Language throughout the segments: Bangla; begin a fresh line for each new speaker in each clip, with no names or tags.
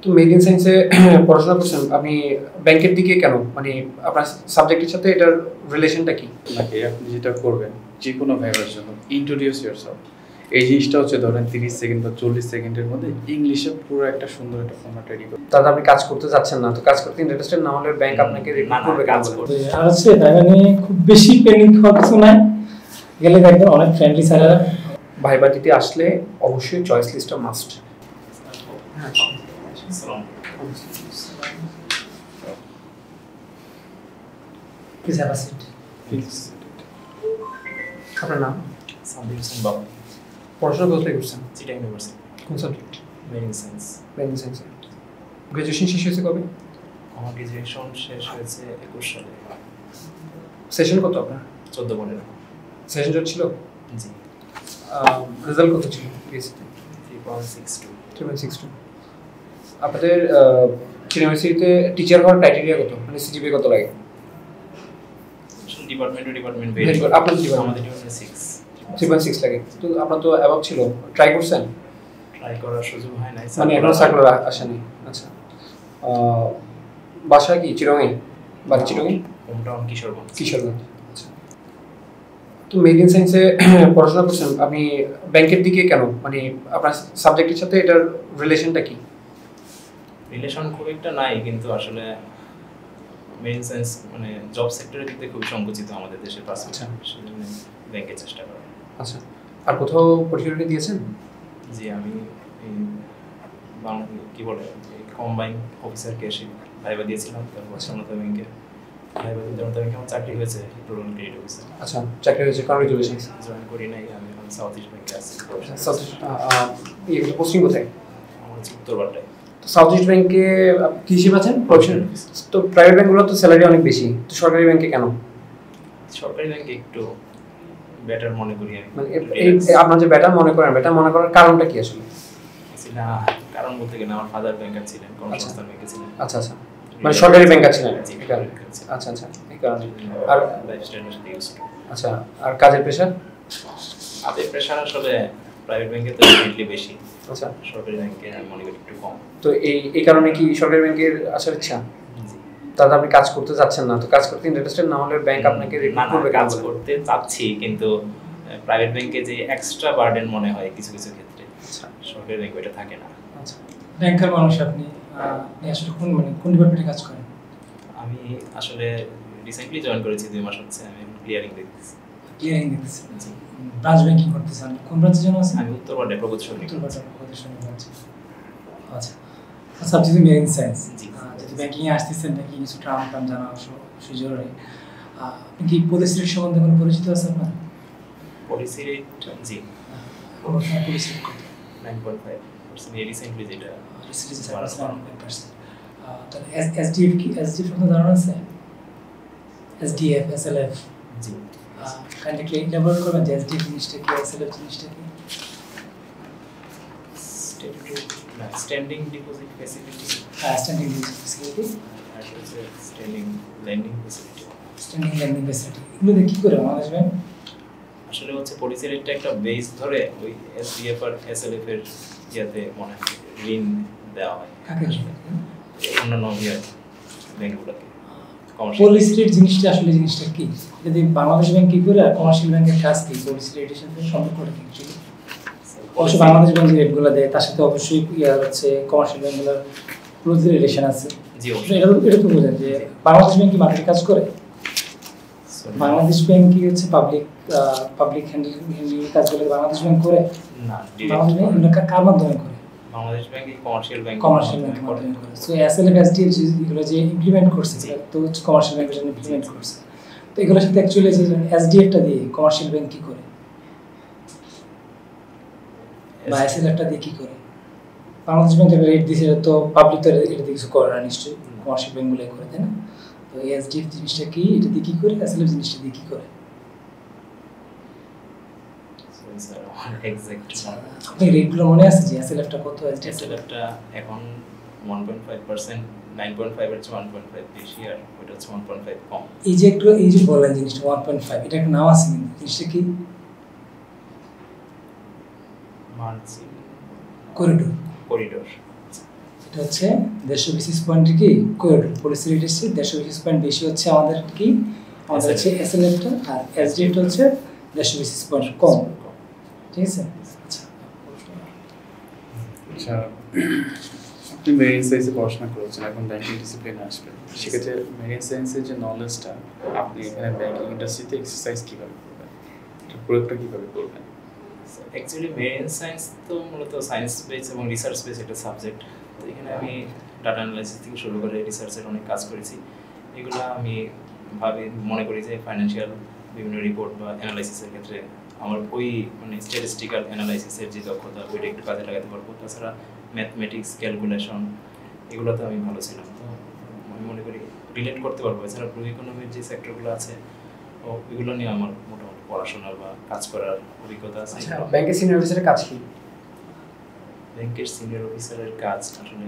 তো মেডিকেল সায়েন্সে পড়াশোনা করছেন আপনি, ব্যাংকের দিকে কেন, মানে আপনার সাবজেক্টের সাথে এটার রিলেশনটা কি?
নাকি আপনি যেটা করবেন যে কোনো ভাইবার জন্য ইন্ট্রোডিউস ইয়োরসেলফ, এই জিনিসটা হচ্ছে ধরেন 30 সেকেন্ড বা 40 সেকেন্ডের মধ্যে ইংলিশে পুরো একটা সুন্দর একটা ফর্ম্যাট রেডি করুন।
তাহলে আপনি কাজ করতে যাচ্ছেন না, তো কাজ করতে ইন্টারেস্টেড না হলে ব্যাংক আপনাকে রিক্রুট করবে
কাজ
কাজ করতে।
করতে।
আর হচ্ছে ভাইবা নিয়ে খুব বেশি প্যানিক হওয়ার কিছু নাই, গেলে দেখবেন অনেক ফ্রেন্ডলি স্যারেরা।
ভাইবা দিতে আসলে অবশ্যই চয়েস লিস্টটা must.
Please have a seat.
আপনার নাম?
সাব্বির হোসেন বাবু,
পড়াশোনা কোথায় করছেন?
চিটাং ইউনিভার্সিটি,
কোন সাবজেক্ট?
Medical science.
মেডিকেল সায়েন্সে। গ্রাজুয়েশন শেষ হয়েছে কবে?
আমার গ্রাজুয়েশন শেষ হয়েছে 21 সালে।
সেশন কত আপনার?
14-15।
সেশন জট ছিল?
জি।
রেজাল্ট কত ছিল বিএসসিতে?
3.62।
3.62। আপনাদের ইউনিভার্সিটিতে টিচার হওয়ার ক্রাইটেরিয়া কত, মানে সিজিপিএ কত লাগে?
Department
Very good. আপনার কি ডিপার্টমেন্ট?
আমাদের ডিপার্টমেন্ট 6।
3.6 লাগে। তো আপনার তো অ্যাবাভ ছিল, ট্রাই করছেন?
ট্রাই করার সুযোগ হয় নাই,
মানে এখনো সার্কুলার আসেনি। আচ্ছা, বাসা কি চিরঙে? বাড়ি চিরঙে?
হোমটাউন কিশোরগঞ্জ।
কিশোরগঞ্জ। আচ্ছা, তো মেডিকেল সায়েন্সে পড়াশোনা করছেন আপনি, ব্যাংকের দিকে কেন, মানে আপনার সাবজেক্টের সাথে এটার রিলেশনটা কি?
রিলেশন খুব একটা নাই, কিন্তু আসলে মেডিকেল সায়েন্স মানে জব সেক্টরের দিক থেকে খুব সংকুচিত আমাদের দেশের পার্সেন্টেজ, সেজন্য ব্যাংকের চেষ্টা করা।
আচ্ছা, আর কোথাও পরীক্ষা দিয়েছেন?
জি, আমি এই বাংলা কি বলে কম্বাইন অফিসার কেসে ভাইবা দিয়েছিলাম, তারপর জনতা ব্যাংকে ভাইবা দিয়ে জনতা ব্যাংকে আমার চাকরি হয়েছে রুরাল ক্রেডিট অফিসার।
আচ্ছা, চাকরি হয়েছে, কংগ্রেচুলেশনস।
জয়েন করি নাই, আমি এখন সাউথ ইস্ট ব্যাংকে আছি।
পোস্টিং কোথায়?
আমার হচ্ছে উত্তরবাড্ডায়।
তো সাউথ ইস্ট ব্যাংকে কি হিসেবে আছেন? প্রফেশনাল। তো প্রাইভেট ব্যাংকগুলো তো স্যালারি অনেক বেশি, তো সরকারি ব্যাংকে কেন?
সরকারি ব্যাংকে একটু বেটার মনে করি আমি।
মানে আপনার যে বেটার মনে করেন, বেটার মনে করার কারণটা কি আসলে?
না, কারণ বলতে গেলে আমার ফাদার ব্যাংকার ছিলেন, কর্মসংস্থান ব্যাংকে ছিলেন।
আচ্ছা আচ্ছা, মানে সরকারি ব্যাংকার ছিলেন।
জি,
আচ্ছা আচ্ছা, এই কারণে। আর
লাইফস্টাইলের সাথে ইউজ করি।
আচ্ছা, আর কাজের প্রেশার?
কাজের প্রেশার আসলে প্রাইভেট ব্যাংকে তো ডেফিনেটলি বেশি।
আচ্ছা,
সরকারি ব্যাংকে আমি মনে করি একটু কম।
তো এই কারণে কি সরকারি ব্যাংকের আসার ইচ্ছা?
জি।
তাহলে আপনি কাজ করতে যাচ্ছেন না, তো কাজ করতে ইন্টারেস্টেড না হলে ব্যাংক আপনাকে রিক্রুট করবে
কাজ করতে চাচ্ছি, কিন্তু প্রাইভেট ব্যাংকে যে এক্সট্রা বার্ডেন মনে হয় কিছু কিছু ক্ষেত্রে, সরকারি ব্যাংকে এটা থাকে না।
আচ্ছা,
ব্যাংকের মানুষ আপনি আসলে কোন ডিপার্টমেন্টে কাজ করেন?
আমি আসলে রিসেন্টলি জয়েন করেছি, 2 মাস হচ্ছে। আমি ক্লিয়ারিং দেখতেছি।
ক্লিয়ারিং দেখতেছেন? জি। ব্রাঞ্চ ব্যাংকিং করতেছেন? কোন ব্রাঞ্চের জন্য আছেন?
আমি উত্তরবাড্ডায় প্রগতি সরণি।
উত্তরবাড্ডা প্রতিষ্ঠান ব্রাঞ্চে। আচ্ছা আচ্ছা, আপনি যদি মেরিন সায়েন্স, যদি ব্যাংকিংয়ে আসতেছেন, ব্যাংকিং কিছু টার্ম জানা অবশ্যই জরুরি। আপনি কি পলিসি রেট সম্বন্ধে কোনো পরিচিত আছে আপনার?
Policy rate? জি।
পলিসি রেট কত?
9.5%। রিসেন্টলি যেটা
রিসেন্টলি 9.5%। তাহলে এসডিএফ কি, এসডিএফ সম্বন্ধে ধারণা আছে? এসডিএফ, এসএলএফ?
জি।
কাইন্ডলি ইলাবোরেট করবেন যে এসডিএফ জিনিসটা কি, এসএলএফ জিনিসটা কি?
Standing deposit facility.
হ্যাঁ, স্ট্যান্ডিং ডিপোজিট ফ্যাসিলিটি
আর হচ্ছে standing lending facility.
Standing lending facility, এগুলো দিয়ে কি করে বাংলাদেশ ব্যাংক?
আসলে হচ্ছে পলিসি রেটটা একটা বেস ধরে ওই এসডিএফ আর এসএলএফ এর ইয়াতে মনে হয় ঋণ দেওয়া হয়।
কাকে আসলে
অন্যান্য ব্যাংকগুলোকে।
পলিসি রেট জিনিসটা আসলে জিনিসটা কি? যদি বাংলাদেশ ব্যাংক কি করে আর কমার্শিয়াল ব্যাংকের কাজ কি, পলিসি রেটের সাথে সম্পর্কটা কি? অবশ্যই বাংলাদেশ ব্যাংক যে রেটগুলো দেয় তার সাথে অবশ্যই হচ্ছে কমার্শিয়াল ব্যাংকগুলোর ক্লোজ রিলেশন আছে।
জি,
এটা তো বোঝেন যে বাংলাদেশ ব্যাংক কি মার্কেটে কাজ করে? বাংলাদেশ ব্যাংক কি হচ্ছে পাবলিক হ্যান্ডলিং কাজগুলো বাংলাদেশ ব্যাংক করে
না?
বাংলাদেশ ব্যাংক এগুলো কার মাধ্যমে করে?
বাংলাদেশ ব্যাংক কমার্শিয়াল ব্যাংকের
মাধ্যমে করে। সো এসএলএফ, এসডিএফ যেগুলো যে ইমপ্লিমেন্ট করছে, তো হচ্ছে কমার্শিয়াল ব্যাংকের জন্য ইমপ্লিমেন্ট করছে। তো এগুলোর সাথে অ্যাকচুয়ালি যে এসডিএফটা দিয়ে কমার্শিয়াল ব্যাংক কি করে বা এসএলএফটা দিয়ে কি করে? বাংলাদেশ ব্যাংক রেট দিয়েছে, তো পাবলিক তো এটা দিয়ে কিছু করে না নিশ্চয়ই, কমার্শিয়াল ব্যাংকগুলোই করে, তাই না? তো এসডিএফ জিনিসটা কি, এটা দিয়ে কি করে? এসএলএফ জিনিসটা দিয়ে কি করে? আপনি রেটগুলো মনে আছে যে এসএলএফটা কত,
এসএলএফটা এখন 1.5%, 9.5 এর চেয়ে 1.5 বেশি, আর ওটা হচ্ছে 1.5 কম।
এই যে বললেন জিনিসটা 1.5, এটা একটা নাম আছে কিন্তু জিনিসটা কি?
Margin
corridor. এটা হচ্ছে 150 বেসিস পয়েন্টের কি কোড পলিসি রেট এসছে 150 বেসিস পয়েন্ট বেশি হচ্ছে আমাদের কি আমাদের হচ্ছে এসএলএফটা আর এসডিএফটা হচ্ছে 150 বেসিস পয়েন্ট কম, ঠিক আছে।
আচ্ছা, আপনি মেরিন সায়েন্সে পড়াশোনা করেছেন, এখন ব্যাংকিং ডিসিপ্লিনে আসবেন, সেক্ষেত্রে মেরিন সায়েন্সের যে নলেজটা আপনি এখানে ব্যাংকিং ইন্ডাস্ট্রিতে এক্সারসাইজ কীভাবে করবেন, প্রয়োগটা কীভাবে করবেন?
অ্যাকচুয়ালি মেরিন সায়েন্স তো মূলত সায়েন্স বেস এবং রিসার্চ বেস একটা সাবজেক্ট। তো এখানে আমি ডাটা অ্যানালাইসিস থেকে শুরু করে রিসার্চের অনেক কাজ করেছি। এগুলো আমি মনে করি যে ফাইন্যান্সিয়াল বিভিন্ন রিপোর্ট বা অ্যানালাইসিসের ক্ষেত্রে আমার ওই মানে স্ট্যাটিস্টিক্যাল অ্যানালাইসিসের যে দক্ষতা ওইটা একটু কাজে লাগাতে পারবো। তাছাড়া ম্যাথমেটিক্স, ক্যালকুলেশন এগুলোতে আমি ভালো ছিলাম, তো আমি মনে করি রিলেট করতে পারবো। এছাড়া ব্লু ইকোনমির যে সেক্টরগুলো আছে ওইগুলো নিয়ে আমার মোটামুটি পড়াশোনা বা কাজ করার অভিজ্ঞতা আছে।
ব্যাংকের সিনিয়র অফিসারের কাজ কি?
ব্যাংকের সিনিয়র অফিসারের কাজ আসলে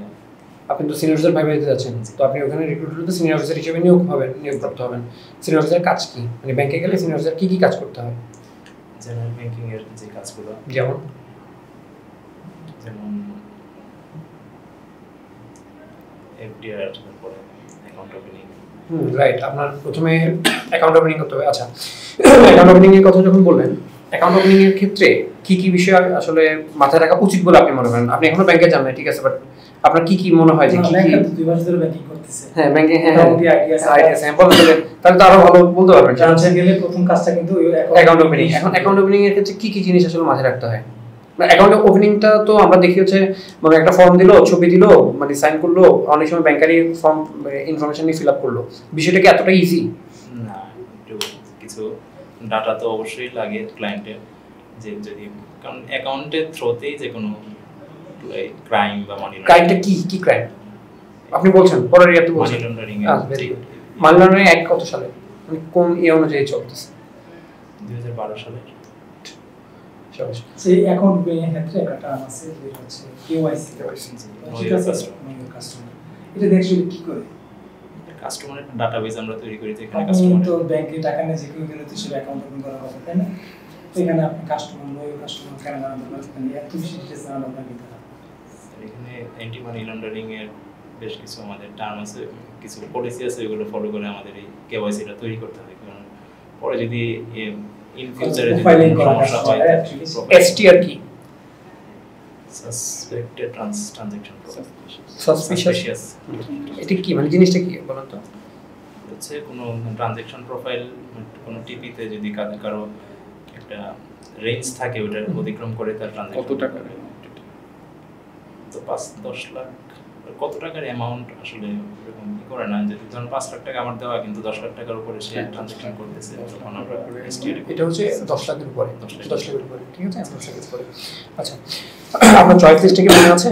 আপনি তো সিনিয়র অফিসার ভাইবা দিতে যাচ্ছেন, তো আপনি ওখানে রিক্রুটারতে সিনিয়র অফিসার হিসেবে নিয়োগপ্রাপ্ত হবেন। সিনিয়র অফিসারের কাজ কি, মানে ব্যাংকে গেলে সিনিয়র অফিসার কি কি কাজ করতে হয়?
জেনারেল ব্যাংকিং এর যে কাজগুলো,
যেমন
এফডিআর, তারপরে অ্যাকাউন্ট ওপেনিং।
রাইট, আপনার প্রথমে অ্যাকাউন্ট ওপেনিং করতে হবে। আচ্ছা, অ্যাকাউন্ট ওপেনিং এর কথা যখন বললেন, অ্যাকাউন্ট ওপেনিং এর ক্ষেত্রে কি কি বিষয় আসলে মাথায় রাখা উচিত বলে আপনি মনে করেন? আপনি এখনো ব্যাংকে যান না, ঠিক আছে, বাট আপনার কি কি মনে হয় যে কি কি?
2 বছর ধরে ব্যাংকিং করতেছে।
হ্যাঁ, ব্যাংকিং, হ্যাঁ
আইডিয়া আছে।
বলেন তাহলে তো আরো ভালো বলতে পারবেন।
জানতে গেলে প্রথম কাজটা কিন্তু
অ্যাকাউন্ট ওপেনিং। এখন অ্যাকাউন্ট ওপেনিং এর ক্ষেত্রে কি কি জিনিস আসলে মাথায় রাখতে হয়? অ্যাকাউন্ট ওপেনিংটা তো আমরা দেখি হচ্ছে মানে একটা ফর্ম দিলো, ছবি দিলো, মানে সাইন করলো, অনেক সময় ব্যাংকারি ফর্ম ইনফরমেশন নিয়ে ফিল আপ করলো। বিষয়টা কি এতটা ইজি
না, একটু কিছু ডাটা তো অবশ্যই লাগে ক্লায়েন্টের, যে যদি কারণ অ্যাকাউন্টের থ্রুতেই যে কোনো ক্রাইম বা মানি
ক্রাইমটা কি কি ক্রাইম আপনি বলছেন? পরের ইয়াতে বলছেন
money laundering.
Money laundering act কত সালে, মানে কোন ইয়ে অনুযায়ী চলতেছে?
2012 সালে।
সেই অ্যাকাউন্ট ওপেনিং এর ক্ষেত্রে একটা টার্ম আছে যেটা হচ্ছে কেওয়াইসি। এটা দেখলে কি করে?
কাস্টমারের ডাটাবেস আমরা তৈরি করি, যেখানে
আপনি
কাস্টমার
তো ব্যাংকে টাকা নিয়ে যে কেউ গেলে তো সে অ্যাকাউন্ট ওপেন করা হবে, তাই না? তো এখানে আপনি কাস্টমার কেন জানাতে পারছেন, এত বেশি ডিটেইলস জানানো আপনাকে দিতে হবে।
এখানে অ্যান্টি মানি লন্ডারিং এর বেশ কিছু আমাদের টার্ম আছে, কিছু পলিসি আছে, এগুলো ফলো করে আমাদের এই কেওয়াইসিটা তৈরি করতে হবে। কারণ পরে যদি ইন ফিউচারে যদি সমস্যা হয়,
এসটিআর কি?
Suspected transaction
suspicious. এটা কি, মানে জিনিসটা কি বলুন তো?
হচ্ছে কোনো ট্রানজাকশন প্রোফাইল, কোনো টিপিতে যদি কারো একটা রেঞ্জ থাকে, ওটার অতিক্রম করে তার ট্রানজাকশন
কত টাকা,
তো 5-10 লাখ, কত টাকার অ্যামাউন্ট আসলে এরকম কি করে না, যদি ধরুন 5 লাখ টাকা আমার দেওয়া কিন্তু 10 লাখ টাকার উপরে সে ট্রানজাকশন করতেছে, তখন আমরা
এটা হচ্ছে 10 লাখের উপরে, 10 লাখের উপরে, ঠিক আছে, 10 লাখের উপরে। আচ্টা, আপনার চয়েস লিস্টে কি মনে আছে?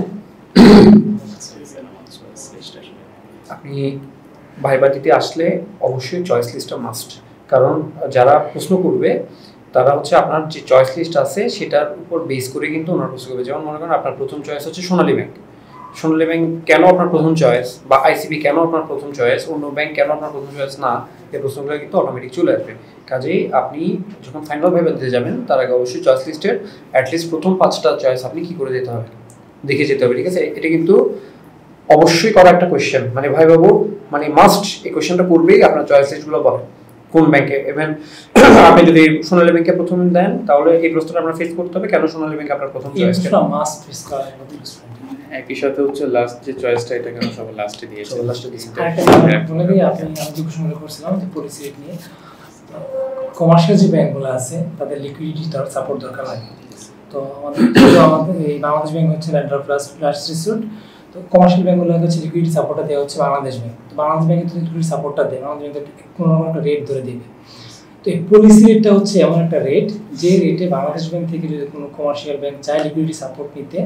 আপনি ভাইবা দিতে আসলে অবশ্যই চয়েস লিস্টটা মাস্ট, কারণ যারা প্রশ্ন করবে তারা হচ্ছে আপনার যে চয়েস লিস্ট আছে সেটার উপর বেস করে কিন্তু ওনারা প্রশ্ন করবে। যেমন মনে করেন আপনার প্রথম চয়েস হচ্ছে সোনালী ব্যাংক, সোনালী ব্যাংক কেন আপনার প্রথম চয়েস, বা আইসিবি কেন আপনার প্রথম চয়েস, অন্য ব্যাংক কেন আপনার প্রথম চয়েস না, এই প্রশ্নগুলো কিন্তু অটোমেটিক চলে আসবে। কাজেই আপনি যখন ফাইনাল ভাইবা দিতে যাবেন তার আগে অবশ্যই চয়েস লিস্টের অ্যাটলিস্ট প্রথম 5টা চয়েস আপনি কি করে যেতে হবে, দেখে যেতে হবে, ঠিক আছে। এটা কিন্তু অবশ্যই করা একটা কোয়েশ্চেন, মানে ভাই বাবু মানে মাস্ট এই কোয়েশ্চেনটা করবেই আপনার চয়েস লিস্টগুলো বলে কোন ব্যাংকে। ইভেন আপনি যদি সোনালী ব্যাংকে প্রথম দেন তাহলে এই প্রশ্নটা আপনার ফেস করতে হবে, কেন সোনালী ব্যাংক আপনার প্রথম চয়েস,
মাস্ট ফেস করা।
একই সাথে হচ্ছে লাস্ট যে চয়েসটা, এটা কেন সবার লাস্টে দিয়েছে?
লাস্টে দিয়েছে।
বলে দিই, আমি যে প্রশ্নটা করছিলাম যে পলিসি রেট নিয়ে, কমার্শিয়াল যে ব্যাংকগুলো আছে তাদের লিকুইডিটি সাপোর্ট দরকার লাগে। তো আমাদের এই বাংলাদেশ ব্যাংক হচ্ছে ল্যান্ডার প্লাস লাস্ট রিসোর্ট, তো কমার্শিয়াল ব্যাংকগুলো হচ্ছে লিকুইডিটি সাপোর্টটা দেওয়া হচ্ছে বাংলাদেশ ব্যাংক। তো বাংলাদেশ ব্যাংকে তো লিকুইডিটি সাপোর্টটা দেয়, বাংলাদেশ ব্যাংক কোনো একটা রেট ধরে দেবে। তো এই পলিসি রেটটা হচ্ছে এমন একটা রেট যে রেটে বাংলাদেশ ব্যাংক থেকে যদি কোনো কমার্শিয়াল ব্যাংক চায় লিকুইডিটি সাপোর্ট নিতে,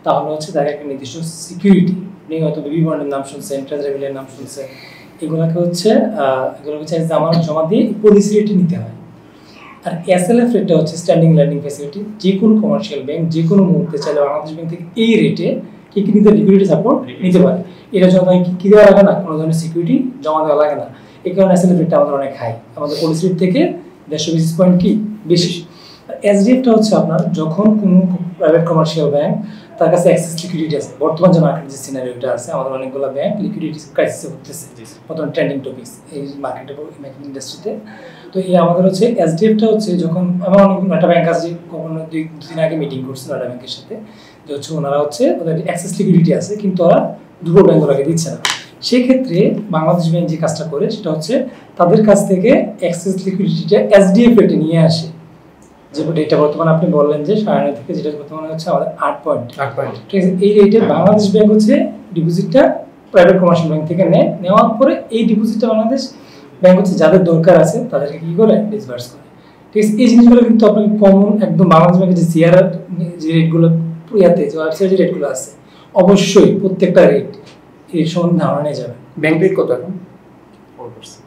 তাহলে হচ্ছে তার একটা নির্দিষ্ট সিকিউরিটি, আপনি হয়তো বিবি বন্ডের নাম শুনছেন, ট্রেজারিবিলের নাম শুনছেন, এগুলোকে হচ্ছে আমার জমা দিয়ে পলিসি রেটে নিতে হয়। আর এসএলএফ রেটটা হচ্ছে স্ট্যান্ডিং ল্যান্ডিং ফ্যাসিলিটি, যে কোনো কমার্শিয়াল ব্যাংক যে কোনো মুহূর্তে চাইলে বাংলাদেশ ব্যাংক থেকে এই রেটে কি নিতে লিকুইডিটি সাপোর্ট নিতে পারে। এটার জন্য কি দেওয়া লাগে না, কোনো ধরনের সিকিউরিটি জমা দেওয়া লাগে না। এই কারণে এসএলএফ রেটটা আমাদের অনেক হাই, আমাদের পলিসি রেট থেকে 150 বেসিস পয়েন্ট কি বেশি। এসডিএফটা হচ্ছে আপনার যখন কোনো প্রাইভেট কমার্শিয়াল ব্যাংক তার কাছে অ্যাক্সেস লিকুইডিটি আছে। বর্তমান যে মার্কেট যে সিনারিওটা আছে, আমাদের অনেকগুলো ব্যাংক লিকুইডিটি ক্রাইসিসে ভুগতেছে, বর্তমান ট্রেন্ডিং টপিকস এই মার্কেটে ব্যাংকিং ইন্ডাস্ট্রিতে। তো এই আমাদের হচ্ছে এসডিএফটা হচ্ছে যখন আমার অনেক একটা ব্যাংক আছে, কখনো 2 দিন আগে মিটিং করছিল একটা ব্যাংকের সাথে, যে হচ্ছে ওনারা হচ্ছে ওদের অ্যাক্সেস লিকুইডিটি আছে কিন্তু ওরা দুটো ব্যাংক ওরাকে দিচ্ছে না। সেক্ষেত্রে বাংলাদেশ ব্যাংক যে কাজটা করে সেটা হচ্ছে তাদের কাছ থেকে অ্যাক্সেস লিকুইডিটিটা এসডিএফ রেটে নিয়ে আসে, যে ডেটা বর্তমানে আপনি বললেন যে 9.5 থেকে, যেটা বর্তমানে হচ্ছে আমাদের 8 পয়েন্ট, ঠিক আছে। এই রেটে বাংলাদেশ ব্যাংক হচ্ছে ডিপোজিটটা প্রাইভেট কমার্শিয়াল ব্যাংক থেকে নেওয়ার পরে এই ডিপোজিটটা বাংলাদেশ ব্যাংক হচ্ছে যাদের দরকার আছে তাদেরকে কি করে ডিসবার্স করে, ঠিক আছে। এই জিনিসগুলো কিন্তু আপনাকে কমন একদম বাংলাদেশ ব্যাংকের যে সিআরআর যে রেটগুলো ইয়াতে যে ওয়েবসাইটে রেটগুলো আছে, অবশ্যই প্রত্যেকটা রেট এর সম্বন্ধে ধারণা নিয়ে যাবে।
ব্যাংক রেট কত এখন?
4%।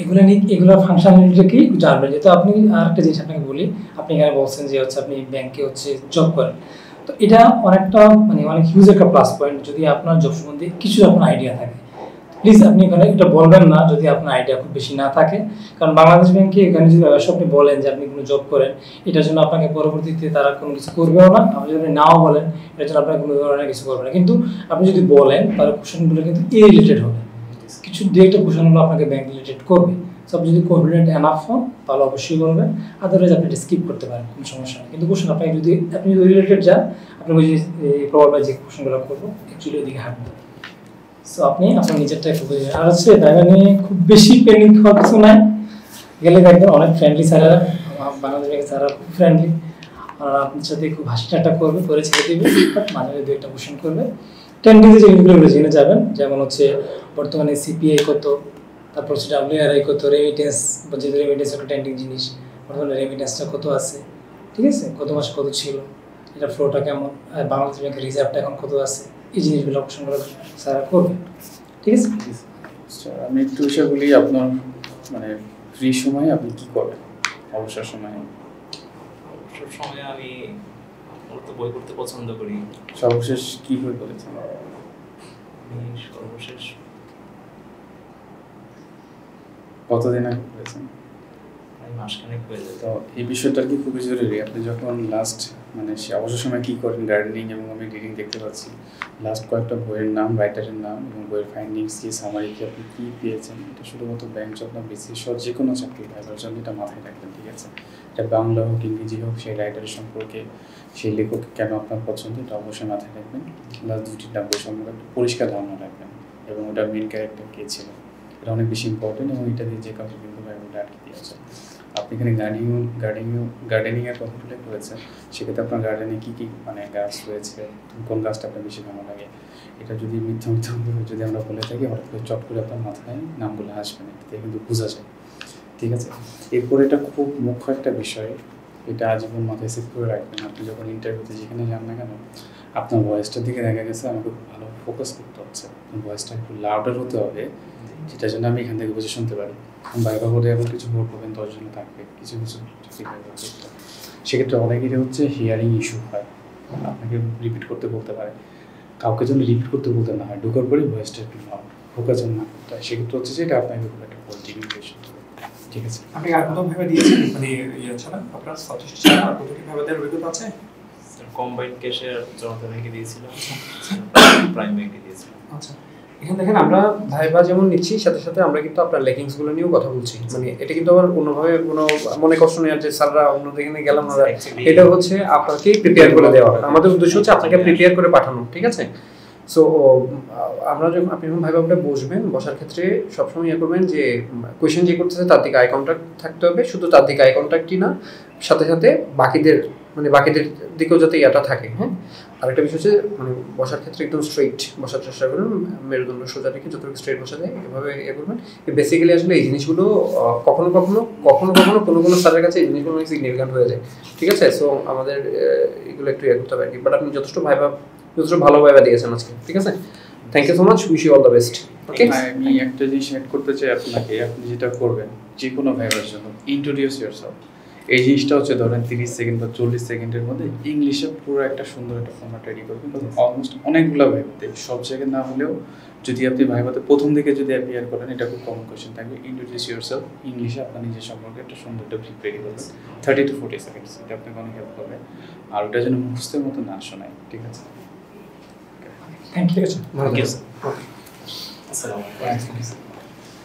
এগুলো নিয়ে এগুলো ফাংশনালিটিটা কি জানবেন। যেহেতু আপনি আরেকটা জিনিস আপনাকে বলি, আপনি এখানে বলছেন যে হচ্ছে আপনি ব্যাংকে হচ্ছে জব করেন, তো এটা অনেকটা মানে অনেক হিউজ একটা প্লাস পয়েন্ট যদি আপনার জব সম্বন্ধে কিছু আপনার আইডিয়া থাকে। প্লিজ আপনি এখানে এটা বলবেন না যদি আপনার আইডিয়া খুব বেশি না থাকে, কারণ বাংলাদেশ ব্যাংকে এখানে যদি ব্যবসা আপনি বলেন যে আপনি কোনো জব করেন, এটার জন্য আপনাকে পরবর্তীতে তারা কোনো কিছু করবেও না। আপনি যদি নাও বলেন এটার জন্য আপনাকে কোনো ধরনের কিছু করবে না, কিন্তু আপনি যদি বলেন তাহলে কোশ্চেনগুলো কিন্তু এ রিলেটেড হবে, কিছু ডিরেক্ট কোশ্চেনগুলো আপনাকে ব্যাংক রিলেটেড করবে। সো আপনি যদি কনফিডেন্ট এনাফ হন তাহলে অবশ্যই করবেন, আদারওয়াইজ আপনি এটা স্কিপ করতে পারেন, কোনো সমস্যা নেই। কিন্তু কোশ্চেন আপনি যদি রিলেটেড যান, আপনি ওই যে প্রবাবলি যে কোশ্চেনগুলো করবো অ্যাকচুয়ালি ওদিকে হাঁটবেন। সো আপনি আপনার নিজেরটা একটু বুঝে, আর হচ্ছে ভাইবা নিয়ে খুব বেশি পেনিং খাওয়ার কিছু নাই, গেলে দেখবেন অনেক ফ্রেন্ডলি স্যারেরা, বাংলাদেশ ব্যাংকের স্যাররা খুব ফ্রেন্ডলি, আপনার সাথে খুব হাসি ঠাট্টা করবে, করে ছেড়ে দেবে, বাট মাঝে মাঝে 2-1টা কোশ্চেন করবে। টেন্ডিংয়ে যে জিনিসগুলো জেনে যাবেন, যেমন হচ্ছে বর্তমানে সিপিআই কত, তারপর হচ্ছে WRI কত, রেমিটেন্স, যেহেতু রেমিটেন্স একটা ট্রেন্ডিং জিনিস, বর্তমানে রেমিটেন্সটা কত আছে, ঠিক আছে, কত মাসে কত ছিল, এটা ফ্লোটা কেমন, আর বাংলাদেশ ব্যাংকের রিজার্ভটা এখন কত আছে, এই জিনিসগুলো অপশনগুলো স্যার করবে, ঠিক আছে।
আমি একটু বিষয় বলি, আপনার মানে ফ্রি সময়ে আপনি কি করেন অবসর সময়ে?
অবসর সময়ে আমি মূলত বই পড়তে পছন্দ করি।
সর্বশেষ কি বই পড়েছেন?
আমি সর্বশেষ
কতদিন আগে পড়েছেন?
মাসখানেক হয়ে যায়।
তো এই বিষয়টা কি খুবই জরুরি। আপনি যখন লাস্ট মানে সে অবসর সময় কী করেন, গার্ডেনিং, এবং আমি রিডিং দেখতে পাচ্ছি লাস্ট কয়েকটা বইয়ের নাম, রাইটারের নাম এবং বইয়ের ফাইন্ডিংস কি, সামারি কি, আপনি কী পেয়েছেন, এটা শুধুমাত্র ব্যাংক জব না, বিসিএস সহ যে কোনো চাকরি পাইবার জন্য এটা মাথায় রাখবেন, ঠিক আছে। এটা বাংলা হোক ইংরেজি হোক, সেই রাইটারের সম্পর্কে, সেই লেখক কেন আপনার পছন্দ, এটা অবশ্যই মাথায় রাখবেন। লাস্ট 2-3টা বই সম্পর্কে একটা পরিষ্কার ধারণা রাখবেন, এবং ওটার মেন ক্যারেক্টার কে ছিল, এটা অনেক বেশি ইম্পর্টেন্ট, এবং এটা দিয়ে যে কাউকে কিন্তু ওটা আটকে দিয়েছে। আপনি এখানে গার্ডেনিংয়ের কথা উল্লেখ করেছেন, সেক্ষেত্রে আপনার গার্ডেনে কী কী মানে গাছ রয়েছে, কোন গাছটা আপনার বেশি ভালো লাগে, এটা যদি মিথ্যা যদি আমরা বলে থাকি, হঠাৎ করে চট করে আপনার মাথায় নামগুলো আসবে না, এতে কিন্তু বোঝা যায়, ঠিক আছে। এরপর এটা খুব মুখ্য একটা বিষয়, এটা আজীবন মাথায় সেট করে রাখবেন। আপনি যখন ইন্টারভিউতে যেখানে যান না কেন, আপনার ভয়েসটার দিকে দেখা গেছে আমাকে খুব ভালো ফোকাস করতে হচ্ছে, ভয়েসটা একটু লাউডার হতে হবে, যেটার জন্য আমি এখান থেকে বুঝে শুনতে পারি। বাইরে বলে এমন কিছু ভোট পাবেন 10 জন থাকবে, কিছু সেক্ষেত্রে অনেকেরই হচ্ছে হিয়ারিং ইস্যু হয়, আপনাকে রিপিট করতে বলতে পারে, কাউকে যেন রিপিট করতে বলতে না হয়, ঢোকার পরে ভয়েসটা একটু ফোকাস যেন না করতে হয়, সেক্ষেত্রে হচ্ছে যে এটা আপনাকে খুব একটা পজিটিভ ইমপ্রেশন হবে, ঠিক আছে।
আপনি আর কোথাও ভেবে দিয়েছেন মানে ছাড়া আপনার সাজেস্ট ছাড়া আর কোথাও কি ভেবে দেওয়ার অভিজ্ঞতা আছে?
কম্বাইন্ড ক্যাশের জনতা ব্যাংকে দিয়েছিলাম, প্রাইম ব্যাংকে দিয়েছিলাম।
আচ্ছা, এখানে দেখেন আমরা ভাইবা যেমন নিচ্ছি, সাথে সাথে আমরা কিন্তু আপনার লেগিংসগুলো নিয়েও কথা বলছি, মানে এটা কিন্তু আবার অন্যভাবে কোনো মনে কষ্ট নেই যে স্যাররা অন্য দিকে গেলাম না, এটা হচ্ছে আপনাকে প্রিপেয়ার করে দেওয়া। আমাদের উদ্দেশ্য হচ্ছে আপনাকে প্রিপেয়ার করে পাঠানো, ঠিক আছে। সো আমরা যখন আপনি যখন ভাইবা বসবেন, বসার ক্ষেত্রে সবসময় ইয়ে করবেন যে কোয়েশ্চেন যে করতেছে তার দিকে আই কন্ট্যাক্ট থাকতে হবে, শুধু তার দিকে আই কন্ট্যাক্টই না, সাথে সাথে বাকিদের দিকেও যাতে ইয়াটা থাকে। হ্যাঁ, আরেকটা বিষয় হচ্ছে মানে বসার ক্ষেত্রে একদম স্ট্রেইট বসার চেষ্টা করুন, মেরুদণ্ড সোজা রেখে যতটুকু স্ট্রেইট বসা যায় এভাবে ইয়ে করবেন। বেসিক্যালি আসলে এই জিনিসগুলো কখনো কোনো স্যারের কাছে এই জিনিসগুলো অনেক সিগনিফিক্যান্ট হয়ে যায়, ঠিক আছে। সো আমাদের এগুলো একটু ইয়ে করতে হবে আর কি, বাট আপনি যথেষ্ট ভালো ভাইবা দিয়েছেন আজকে, ঠিক আছে। Thank you so much, wish you all the best. Okay,
আমি একটা জিনিস অ্যাড করতে চাই আপনাকে, আপনি যেটা করবেন যে কোনো ভাইবার জন্য, ইন্ট্রোডিউস ইয়োরসেলফ। এই জিনিসটা হচ্ছে ধরেন 30 সেকেন্ড বা 40 সেকেন্ডের মধ্যে ইংলিশে পুরো একটা সুন্দর একটা ফর্ম্যাট রেডি করবেন। অলমোস্ট অনেকগুলো ভাইভাতে, সব জায়গায় না হলেও যদি আপনি ভাইভাতে প্রথম দিকে যদি অ্যাপিয়ার করেন, এটা খুব কমন কোয়েশ্চেন থাকবে, ইন্ট্রোডিউস ইউরসেলফ, ইংলিশে আপনার নিজের সম্পর্কে একটা সুন্দর একটা ব্রিফ রেডি করবেন 30 to 40 সেকেন্ডস। এটা আপনাকে অনেক হেল্প করবে। আর ওটা যেন মুখস্থের মতো না শোনায়, ঠিক আছে?
Thank you.
ঠিক আছে, ভালো
Thank you,
থাকবেন।
sir.
ওকে।
আসসালামু আলাইকুম।
Thank you.